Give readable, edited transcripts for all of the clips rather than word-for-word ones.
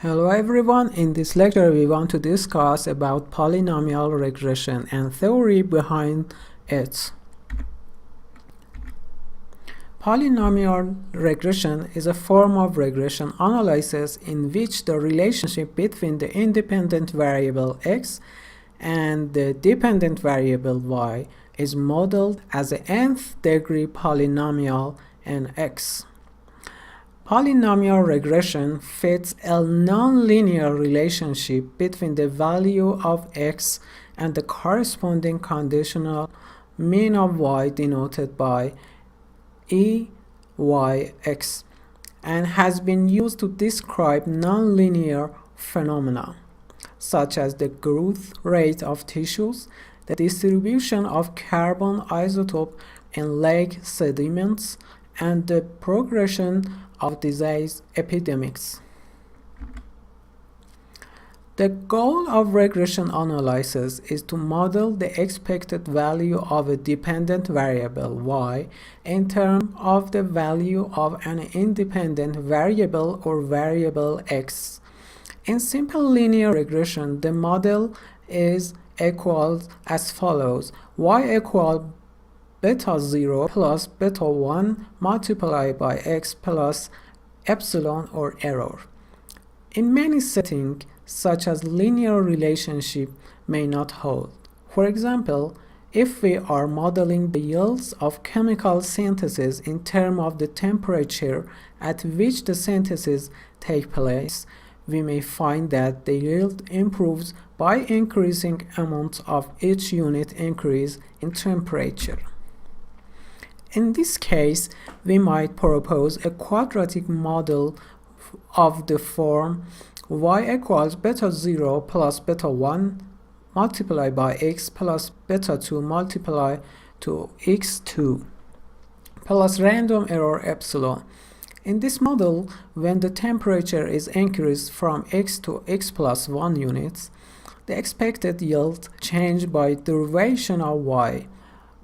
Hello everyone, in this lecture we want to discuss about polynomial regression and theory behind it. Polynomial regression is a form of regression analysis in which the relationship between the independent variable x and the dependent variable y is modeled as an nth degree polynomial Nx. Polynomial regression fits a nonlinear relationship between the value of x and the corresponding conditional mean of y denoted by EYX and has been used to describe nonlinear phenomena such as the growth rate of tissues, the distribution of carbon isotope in lake sediments, and the progression of disease epidemics. The goal of regression analysis is to model the expected value of a dependent variable y in terms of the value of an independent variable or variable x. In simple linear regression, the model is equals as follows: y equals beta 0 plus beta 1 multiplied by x plus epsilon or error. In many settings, such as linear relationship may not hold. For example, if we are modeling the yields of chemical synthesis in terms of the temperature at which the synthesis takes place, we may find that the yield improves by increasing amount of each unit increase in temperature. In this case, we might propose a quadratic model of the form y equals beta 0 plus beta 1 multiplied by x plus beta 2 multiplied to x2 plus random error epsilon. In this model, when the temperature is increased from x to x plus 1 units, the expected yield change by derivation of y,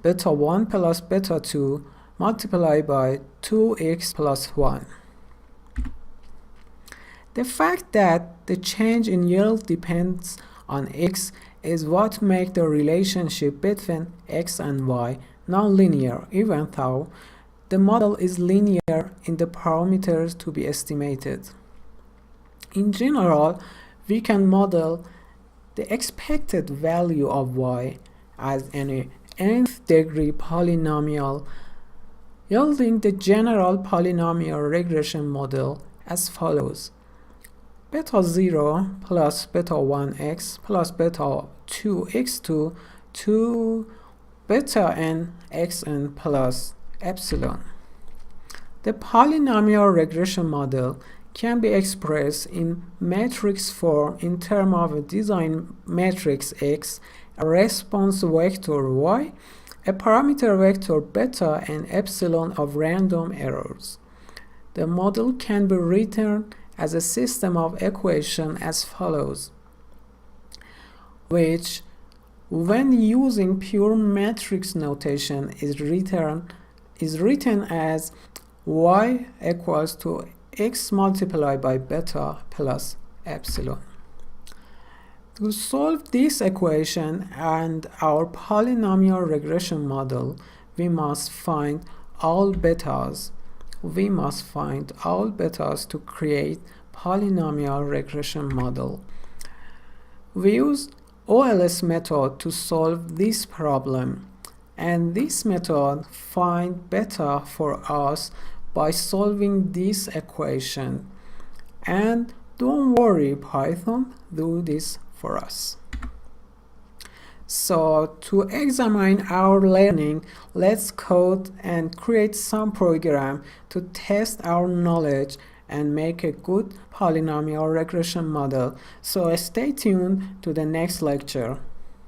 beta 1 plus beta 2 multiplied by 2x plus 1. The fact that the change in yield depends on x is what makes the relationship between x and y nonlinear, even though the model is linear in the parameters to be estimated. In general, we can model the expected value of y as an nth degree polynomial yielding the general polynomial regression model as follows: beta 0 plus beta 1x plus beta 2x2 to beta n xn plus epsilon. The polynomial regression model can be expressed in matrix form in terms of a design matrix X, a response vector Y, a parameter vector beta, and epsilon of random errors. The model can be written as a system of equations as follows, which, when using pure matrix notation, is written as y equals to x multiplied by beta plus epsilon. To solve this equation and our polynomial regression model, we must find all betas. We must find all betas to create polynomial regression model. We use OLS method to solve this problem, and this method find beta for us by solving this equation. And don't worry, Python do this for us. So to examine our learning, let's code and create some program to test our knowledge and make a good polynomial regression model. So stay tuned to the next lecture.